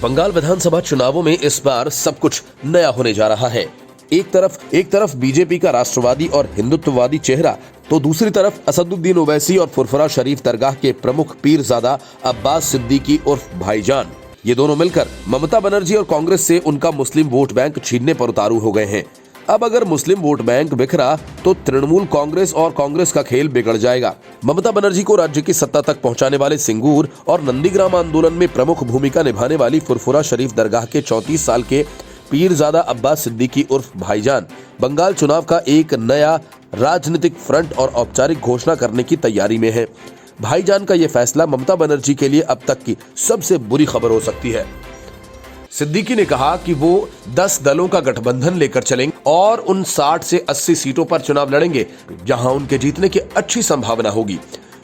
बंगाल विधानसभा चुनावों में इस बार सब कुछ नया होने जा रहा है। एक तरफ बीजेपी का राष्ट्रवादी और हिंदुत्ववादी चेहरा, तो दूसरी तरफ असदुद्दीन ओवैसी और फुरफुरा शरीफ दरगाह के प्रमुख पीरजादा अब्बास सिद्दीकी उर्फ भाईजान। ये दोनों मिलकर ममता बनर्जी और कांग्रेस से उनका मुस्लिम वोट बैंक छीनने पर उतारू हो गए हैं। अब अगर मुस्लिम वोट बैंक बिखरा तो तृणमूल कांग्रेस और कांग्रेस का खेल बिगड़ जाएगा। ममता बनर्जी को राज्य की सत्ता तक पहुंचाने वाले सिंगूर और नंदीग्राम आंदोलन में प्रमुख भूमिका निभाने वाली फुरफुरा शरीफ दरगाह के 34 साल के पीरजादा अब्बास सिद्दीकी उर्फ भाईजान बंगाल चुनाव का एक नया राजनीतिक फ्रंट और औपचारिक घोषणा करने की तैयारी में है। भाईजान का यह फैसला ममता बनर्जी के लिए अब तक की सबसे बुरी खबर हो सकती है। सिद्दीकी ने कहा कि वो 10 दलों का गठबंधन लेकर चलेंगे और उन 60 से 80 सीटों पर चुनाव लड़ेंगे जहां उनके जीतने की अच्छी संभावना होगी।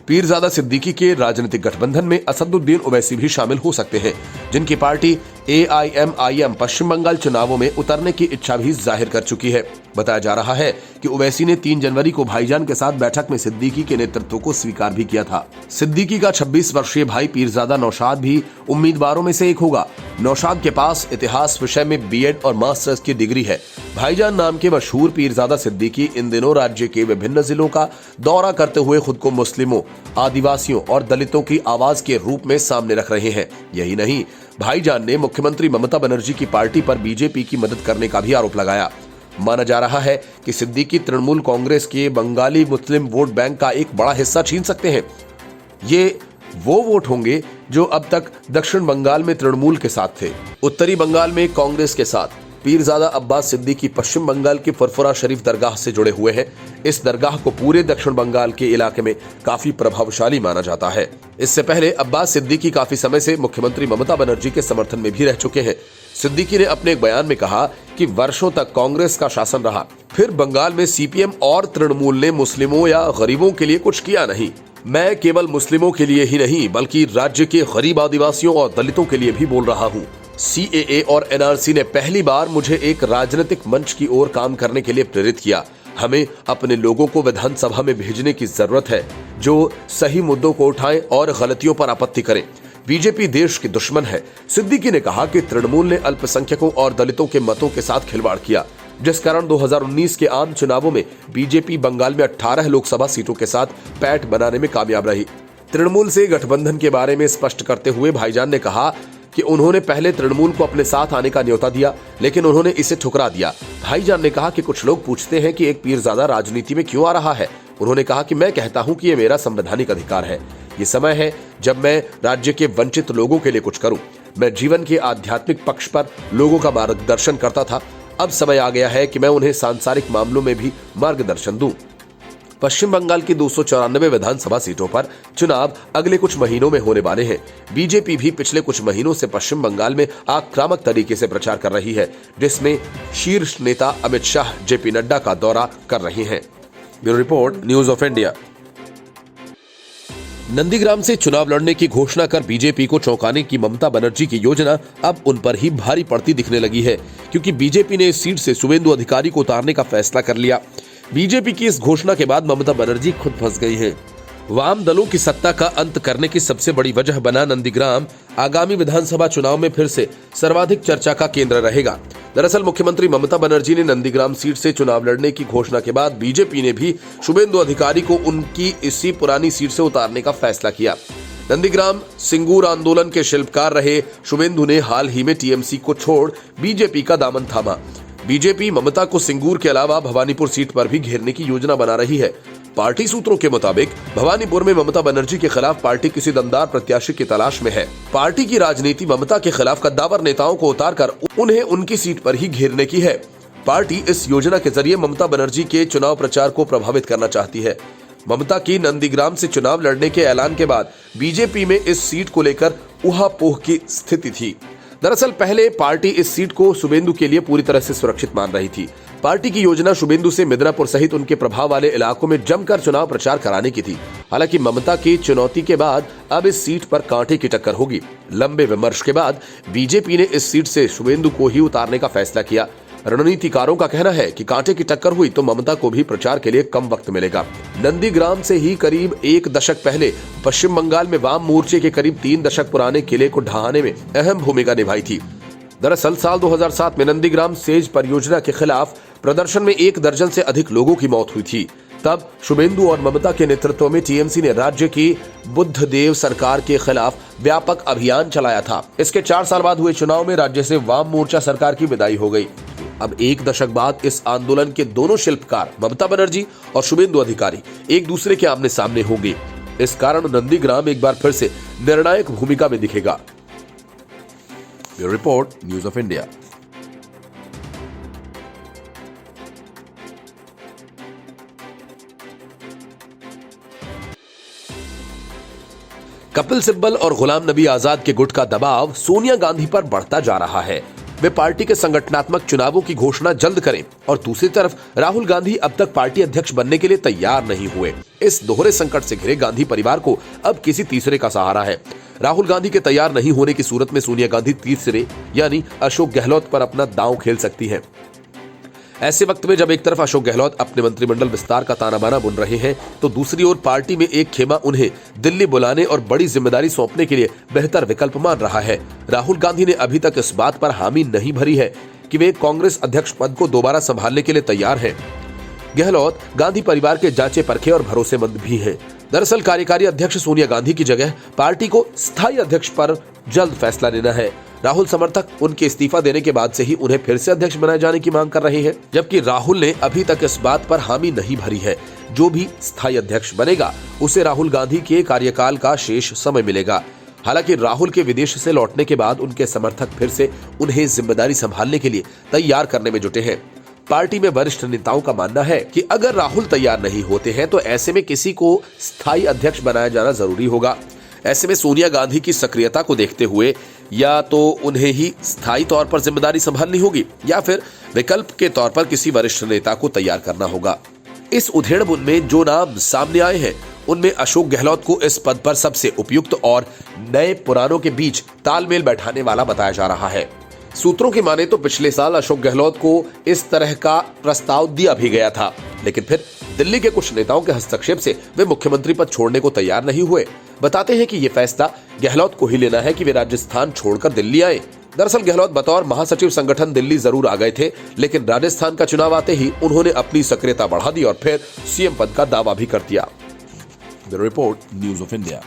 पीरजादा सिद्दीकी के राजनीतिक गठबंधन में असदुद्दीन ओवैसी भी शामिल हो सकते हैं, जिनकी पार्टी AIMIM पश्चिम बंगाल चुनावों में उतरने की इच्छा भी जाहिर कर चुकी है। बताया जा रहा है कि ओवैसी ने 3 जनवरी को भाईजान के साथ बैठक में सिद्दीकी के नेतृत्व को स्वीकार भी किया था। सिद्दीकी का 26 वर्षीय भाई पीरजादा नौशाद भी उम्मीदवारों में से एक होगा। नौशाद के पास इतिहास विषय में B.Ed और मास्टर्स की डिग्री है। भाईजान नाम के मशहूर पीरजादा सिद्दीकी इन दिनों राज्य के विभिन्न जिलों का दौरा करते हुए खुद को मुस्लिमों, आदिवासियों और दलितों की आवाज के रूप में सामने रख रहे हैं। यही नहीं, भाईजान ने मुख्यमंत्री ममता बनर्जी की पार्टी पर बीजेपी की मदद करने का भी आरोप लगाया। माना जा रहा है कि सिद्दीकी तृणमूल कांग्रेस के बंगाली मुस्लिम वोट बैंक का एक बड़ा हिस्सा छीन सकते हैं। ये वो वोट होंगे जो अब तक दक्षिण बंगाल में तृणमूल के साथ थे, उत्तरी बंगाल में कांग्रेस के साथ। पीरजादा अब्बास सिद्दीकी पश्चिम बंगाल की फुरफुरा शरीफ दरगाह से जुड़े हुए हैं। इस दरगाह को पूरे दक्षिण बंगाल के इलाके में काफी प्रभावशाली माना जाता है। इससे पहले अब्बास सिद्दीकी काफी समय से मुख्यमंत्री ममता बनर्जी के समर्थन में भी रह चुके हैं। सिद्दीकी ने अपने एक बयान में कहा कि वर्षों तक कांग्रेस का शासन रहा, फिर बंगाल में CPM और तृणमूल ने मुस्लिमों या गरीबों के लिए कुछ किया नहीं। मैं केवल मुस्लिमों के लिए ही नहीं बल्कि राज्य के गरीब आदिवासियों और दलितों के लिए भी बोल रहा हूँ। CAA और NRC ने पहली बार मुझे एक राजनीतिक मंच की ओर काम करने के लिए प्रेरित किया। हमें अपने लोगों को विधानसभा में भेजने की जरूरत है जो सही मुद्दों को उठाएं और गलतियों पर आपत्ति करें। बीजेपी देश की दुश्मन है। सिद्दीकी ने कहा कि तृणमूल ने अल्पसंख्यकों और दलितों के मतों के साथ खिलवाड़ किया, जिस कारण 2019 के आम चुनावों में बीजेपी बंगाल में 18 लोकसभा सीटों के साथ पैठ बनाने में कामयाब रही। तृणमूल से गठबंधन के बारे में स्पष्ट करते हुए भाईजान ने कहा कि उन्होंने पहले तृणमूल को अपने साथ आने का न्योता दिया, लेकिन उन्होंने इसे ठुकरा दिया। भाईजान ने कहा कि कुछ लोग पूछते हैं कि एक पीरजादा राजनीति में क्यों आ रहा है। उन्होंने कहा कि मैं कहता हूं कि ये मेरा संवैधानिक अधिकार है। ये समय है जब मैं राज्य के वंचित लोगों के लिए कुछ करूं। मैं जीवन के आध्यात्मिक पक्ष पर लोगों का मार्गदर्शन करता था। अब समय आ गया है कि मैं उन्हें सांसारिक मामलों में भी मार्गदर्शन दूं। पश्चिम बंगाल की 294 विधानसभा सीटों पर चुनाव अगले कुछ महीनों में होने वाले हैं। बीजेपी भी पिछले कुछ महीनों से पश्चिम बंगाल में आक्रामक तरीके से प्रचार कर रही है, जिसमें शीर्ष नेता अमित शाह JP नड्डा का दौरा कर रहे हैं। Bureau report, news of India. Nandigram से चुनाव लड़ने की घोषणा कर बीजेपी को चौंकाने की ममता बनर्जी की योजना अब उन पर ही भारी पड़ती दिखने लगी है, क्योंकि बीजेपी ने इस सीट से शुभेंदु अधिकारी को उतारने का फैसला कर लिया। बीजेपी की इस घोषणा के बाद ममता बनर्जी खुद फंस गई हैं। वाम दलों की सत्ता का अंत करने की सबसे बड़ी वजह बना नंदीग्राम आगामी विधानसभा चुनाव में फिर से सर्वाधिक चर्चा का केंद्र रहेगा। दरअसल मुख्यमंत्री ममता बनर्जी ने नंदीग्राम सीट से चुनाव लड़ने की घोषणा के बाद बीजेपी ने भी शुभेंदु अधिकारी को उनकी इसी पुरानी सीट से उतारने का फैसला किया। नंदीग्राम सिंगूर आंदोलन के शिल्पकार रहे शुभेंदु ने हाल ही में TMC को छोड़ बीजेपी का दामन थामा। बीजेपी ममता को सिंगूर के अलावा भवानीपुर सीट पर भी घेरने की योजना बना रही है। पार्टी सूत्रों के मुताबिक भवानीपुर में ममता बनर्जी के खिलाफ पार्टी किसी दमदार प्रत्याशी की तलाश में है। पार्टी की राजनीति ममता के खिलाफ कद्दावर नेताओं को उतारकर उन्हें उनकी सीट पर ही घेरने की है। पार्टी इस योजना के जरिए ममता बनर्जी के चुनाव प्रचार को प्रभावित करना चाहती है। ममता की नंदीग्राम से चुनाव लड़ने के ऐलान के बाद बीजेपी में इस सीट को लेकर ऊहापोह की स्थिति थी। दरअसल पहले पार्टी इस सीट को शुभेंदु के लिए पूरी तरह से सुरक्षित मान रही थी। पार्टी की योजना शुभेंदु से मिदनापुर सहित उनके प्रभाव वाले इलाकों में जमकर चुनाव प्रचार कराने की थी। हालांकि ममता की चुनौती के बाद अब इस सीट पर कांटे की टक्कर होगी। लंबे विमर्श के बाद बीजेपी ने इस सीट से शुभेंदु को ही उतारने का फैसला किया। रणनीतिकारों का कहना है कि कांटे की टक्कर हुई तो ममता को भी प्रचार के लिए कम वक्त मिलेगा। नंदीग्राम से ही करीब 1 दशक पहले पश्चिम बंगाल में वाम मोर्चे के करीब 3 दशक पुराने किले को ढहाने में अहम भूमिका निभाई थी। दरअसल साल 2007 में नंदीग्राम सेज परियोजना के खिलाफ प्रदर्शन में 1 दर्जन से अधिक लोगों की मौत हुई थी। तब शुभेंदु और ममता के नेतृत्व में टीएमसी ने राज्य की बुद्धदेव सरकार के खिलाफ व्यापक अभियान चलाया था। इसके 4 साल बाद हुए चुनाव में राज्य से वाम मोर्चा सरकार की विदाई हो गई। अब 1 दशक बाद इस आंदोलन के दोनों शिल्पकार ममता बनर्जी और शुभेंदु अधिकारी एक दूसरे के आमने सामने होंगे। इस कारण नंदीग्राम एक बार फिर से निर्णायक भूमिका में दिखेगा। Bureau report, news of India. Kapil Sibal और गुलाम नबी आजाद के गुट का दबाव सोनिया गांधी पर बढ़ता जा रहा है। वे पार्टी के संगठनात्मक चुनावों की घोषणा जल्द करें और दूसरी तरफ राहुल गांधी अब तक पार्टी अध्यक्ष बनने के लिए तैयार नहीं हुए। इस दोहरे संकट से घिरे गांधी परिवार को अब किसी तीसरे का सहारा है। राहुल गांधी के तैयार नहीं होने की सूरत में सोनिया गांधी तीसरे यानी अशोक गहलोत पर अपना दांव खेल सकती हैं। ऐसे वक्त में जब एक तरफ अशोक गहलोत अपने मंत्रिमंडल विस्तार का ताना बाना बुन रहे हैं, तो दूसरी ओर पार्टी में एक खेमा उन्हें दिल्ली बुलाने और बड़ी जिम्मेदारी सौंपने के लिए बेहतर विकल्प मान रहा है। राहुल गांधी ने अभी तक इस बात पर हामी नहीं भरी है कि वे कांग्रेस अध्यक्ष पद को दोबारा संभालने के लिए तैयार हैं। गहलोत गांधी परिवार के जांचे परखे और भरोसेमंद भी हैं। दरअसल कार्यकारी अध्यक्ष सोनिया गांधी की जगह पार्टी को स्थायी अध्यक्ष पर जल्द फैसला लेना है। राहुल समर्थक उनके इस्तीफा देने के बाद से ही उन्हें फिर से अध्यक्ष बनाए जाने की मांग कर रहे हैं, जबकि राहुल ने अभी तक इस बात पर हामी नहीं भरी है। जो भी स्थायी अध्यक्ष बनेगा उसे राहुल गांधी के कार्यकाल का शेष समय मिलेगा। हालांकि राहुल के विदेश से लौटने के बाद उनके समर्थक फिर से उन्हें जिम्मेदारी संभालने के लिए तैयार करने में जुटे हैं। पार्टी में वरिष्ठ नेताओं का मानना है कि अगर राहुल तैयार नहीं होते हैं तो ऐसे में किसी को स्थायी अध्यक्ष बनाया जाना जरूरी होगा। ऐसे में सोनिया गांधी की सक्रियता को देखते हुए या तो उन्हें ही स्थायी तौर पर जिम्मेदारी संभालनी होगी या फिर विकल्प के तौर पर किसी वरिष्ठ नेता को तैयार करना होगा। इस उधेड़-बुन में जो नाम सामने आए हैं उनमें अशोक गहलोत को इस पद पर सबसे उपयुक्त और नए पुरानों के बीच तालमेल बैठाने वाला बताया जा रहा है। सूत्रों की माने तो पिछले साल अशोक गहलोत को इस तरह का प्रस्ताव दिया भी गया था, लेकिन फिर दिल्ली के कुछ नेताओं के हस्तक्षेप से वे मुख्यमंत्री पद छोड़ने को तैयार नहीं हुए। बताते हैं कि ये फैसला गहलोत को ही लेना है कि वे राजस्थान छोड़कर दिल्ली आए। दरअसल गहलोत बतौर महासचिव संगठन दिल्ली जरूर आ गए थे, लेकिन राजस्थान का चुनाव आते ही उन्होंने अपनी सक्रियता बढ़ा दी और फिर सीएम पद का दावा भी कर दिया। Bureau report, news of India.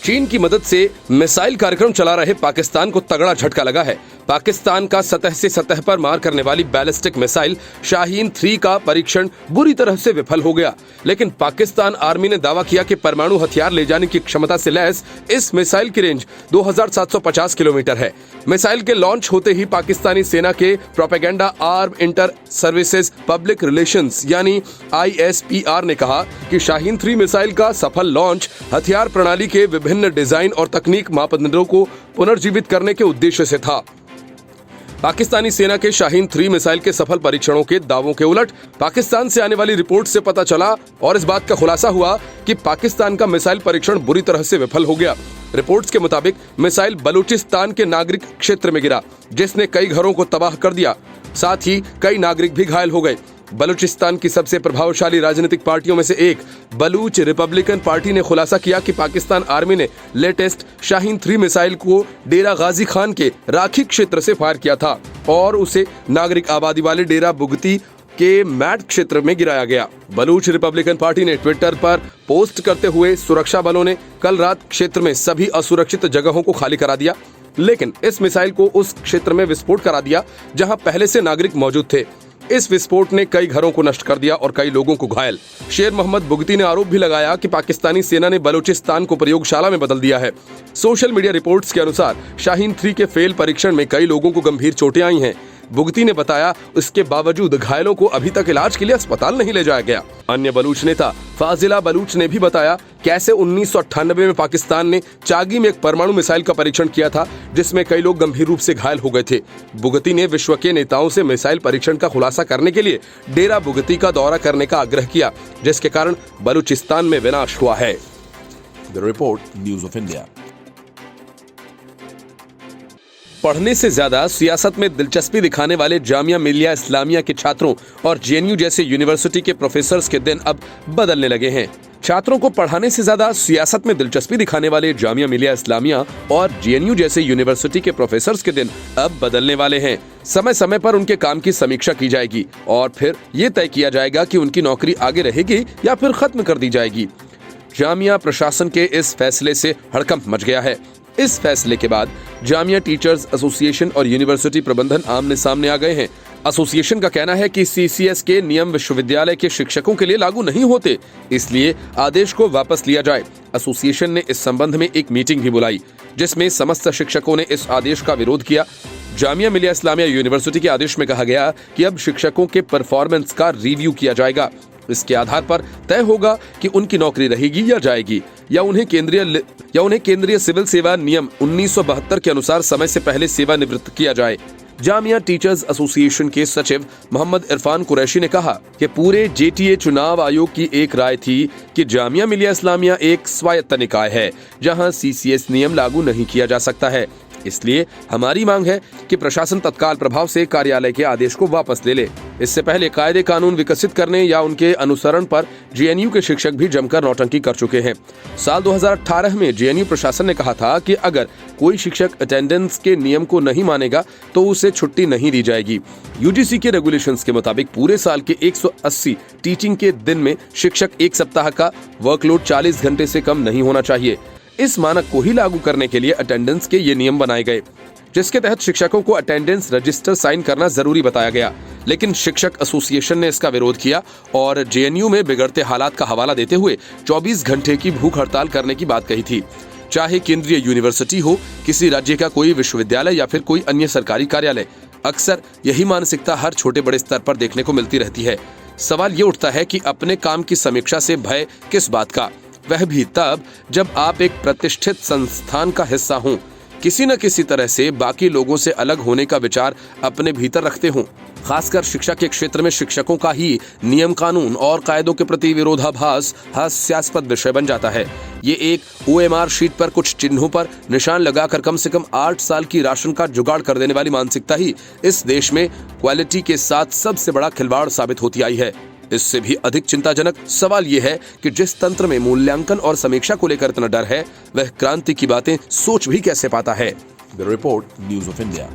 चीन की मदद से मिसाइल कार्यक्रम चला रहे पाकिस्तान को तगड़ा झटका लगा है। पाकिस्तान का सतह से सतह पर मार करने वाली बैलिस्टिक मिसाइल शाहीन 3 का परीक्षण बुरी तरह से विफल हो गया, लेकिन पाकिस्तान आर्मी ने दावा किया कि परमाणु हथियार ले जाने की क्षमता से लैस इस मिसाइल की रेंज 2750 किलोमीटर है। मिसाइल के लॉन्च होते ही पाकिस्तानी सेना के propaganda arm inter services public relations यानी ISPR ने कहा कि शाहीन 3 मिसाइल का सफल लॉन्च हथियार प्रणाली के विभिन्न डिजाइन और तकनीक मापदंडों को पुनर्जीवित करने के उद्देश्य से था। पाकिस्तानी सेना के शाहीन 3 मिसाइल के सफल परीक्षणों के दावों के उलट पाकिस्तान से आने वाली रिपोर्ट से पता चला और इस बात का खुलासा हुआ कि पाकिस्तान का मिसाइल परीक्षण बुरी तरह से विफल हो गया। रिपोर्ट्स के मुताबिक मिसाइल बलूचिस्तान के नागरिक क्षेत्र में गिरा, जिसने कई घरों को तबाह कर दिया। साथ ही कई नागरिक भी घायल हो गए। बलूचिस्तान की सबसे प्रभावशाली राजनीतिक पार्टियों में से एक बलूच रिपब्लिकन पार्टी ने खुलासा किया कि पाकिस्तान आर्मी ने लेटेस्ट शाहीन 3 मिसाइल को डेरा गाजी खान के राखी क्षेत्र से फायर किया था और उसे नागरिक आबादी वाले डेरा बुगती के मैट क्षेत्र में गिराया गया। बलूच रिपब्लिकन पार्टी ने ट्विटर पर पोस्ट करते हुए सुरक्षा बलों ने कल रात क्षेत्र में सभी असुरक्षित जगहों को खाली करा दिया, लेकिन इस मिसाइल को उस क्षेत्र में विस्फोट करा दिया जहां पहले से नागरिक मौजूद थे। इस विस्फोट ने कई घरों को नष्ट कर दिया और कई लोगों को घायल। शेर मोहम्मद बुगती ने आरोप भी लगाया कि पाकिस्तानी सेना ने बलूचिस्तान को प्रयोगशाला में बदल दिया है। सोशल मीडिया रिपोर्ट्स के अनुसार शाहीन 3 के फेल परीक्षण में कई लोगों को गंभीर चोटें आई हैं। बुगती ने बताया इसके बावजूद घायलों को अभी तक इलाज के लिए अस्पताल नहीं ले जाया गया। अन्य बलूच नेता फाजिला बलूच ने भी बताया कैसे 1998 में पाकिस्तान ने चागी में एक परमाणु मिसाइल का परीक्षण किया था, जिसमें कई लोग गंभीर रूप से घायल हो गए थे। बुगती ने विश्व के नेताओं से मिसाइल परीक्षण का खुलासा करने के लिए डेरा बुगती का दौरा करने का आग्रह किया, जिसके कारण बलूचिस्तान में विनाश हुआ है। Bureau report, news of India. पढ़ने से ज्यादा सियासत में दिलचस्पी दिखाने वाले जामिया मिलिया इस्लामिया के छात्रों और जेएनयू जैसे यूनिवर्सिटी के प्रोफेसर्स के दिन अब बदलने लगे हैं। छात्रों को पढ़ाने से ज्यादा सियासत में दिलचस्पी दिखाने वाले जामिया मिलिया इस्लामिया और जेएनयू जैसे यूनिवर्सिटी के प्रोफेसर्स के दिन अब बदलने वाले हैं। समय समय पर उनके काम की समीक्षा की जाएगी और फिर ये तय किया जाएगा कि उनकी नौकरी आगे रहेगी या फिर खत्म कर दी जाएगी। जामिया प्रशासन के इस फैसले से हड़कंप मच गया है। इस फैसले के बाद जामिया टीचर्स एसोसिएशन और यूनिवर्सिटी प्रबंधन आमने सामने आ गए हैं। एसोसिएशन का कहना है कि सीसीएस के नियम विश्वविद्यालय के शिक्षकों के लिए लागू नहीं होते, इसलिए आदेश को वापस लिया जाए। एसोसिएशन ने इस संबंध में एक मीटिंग भी बुलाई, जिसमें समस्त शिक्षकों ने इस आदेश का विरोध किया। जामिया मिलिया इस्लामिया यूनिवर्सिटी के आदेश में कहा गया कि अब शिक्षकों के परफॉर्मेंस का रिव्यू किया जाएगा। इसके आधार पर तय होगा कि उनकी नौकरी रहेगी या जाएगी, या उन्हें केंद्रीय सिविल सेवा नियम 1972 के अनुसार समय से पहले सेवानिवृत्त किया जाए। जामिया टीचर्स एसोसिएशन के सचिव मोहम्मद इरफान कुरैशी ने कहा कि पूरे जेटीए चुनाव आयोग की एक राय थी कि जामिया मिलिया इस्लामिया एक स्वायत्त निकाय है, जहां सीसीएस नियम लागू नहीं किया जा सकता है। इसलिए हमारी मांग है कि प्रशासन तत्काल प्रभाव से कार्यालय के आदेश को वापस ले ले। इससे पहले कायदे कानून विकसित करने या उनके अनुसरण पर जेएनयू के शिक्षक भी जमकर नौटंकी कर चुके हैं। साल 2018 में जेएनयू प्रशासन ने कहा था कि अगर कोई शिक्षक अटेंडेंस के नियम को नहीं मानेगा तो उसे छुट्टी नहीं दी जाएगी। यूजीसी के रेगुलेशंस के मुताबिक पूरे साल के 180 टीचिंग के दिन में शिक्षक एक सप्ताह का वर्कलोड 40 घंटे से कम नहीं होना चाहिए। इस मानक को ही लागू करने के लिए अटेंडेंस के ये नियम बनाए गए, जिसके तहत शिक्षकों को अटेंडेंस रजिस्टर साइन करना जरूरी बताया गया। लेकिन शिक्षक एसोसिएशन ने इसका विरोध किया और जेएनयू में बिगड़ते हालात का हवाला देते हुए 24 घंटे की भूख हड़ताल करने की बात कही थी। चाहे केंद्रीय यूनिवर्सिटी हो, किसी राज्य का कोई विश्वविद्यालय या फिर कोई अन्य सरकारी कार्यालय, अक्सर यही मानसिकता हर छोटे बड़े स्तर पर देखने को मिलती रहती है। सवाल ये उठता है कि अपने काम की समीक्षा से भय किस बात का, वह भी तब जब आप एक प्रतिष्ठित संस्थान का हिस्सा हों, किसी न किसी तरह से बाकी लोगों से अलग होने का विचार अपने भीतर रखते हों। खासकर शिक्षा के क्षेत्र में शिक्षकों का ही नियम कानून और कायदों के प्रति विरोधाभास हास्यास्पद विषय बन जाता है। ये एक ओएमआर शीट पर कुछ चिन्हों पर निशान लगाकर कम से कम 8 साल की राशन का जुगाड़ कर देने वाली मानसिकता ही इस देश में क्वालिटी के साथ सबसे बड़ा खिलवाड़ साबित होती आई है। इससे भी अधिक चिंताजनक सवाल यह है कि जिस तंत्र में मूल्यांकन और समीक्षा को लेकर इतना डर है, वह क्रांति की बातें सोच भी कैसे पाता है। Bureau report, news of India.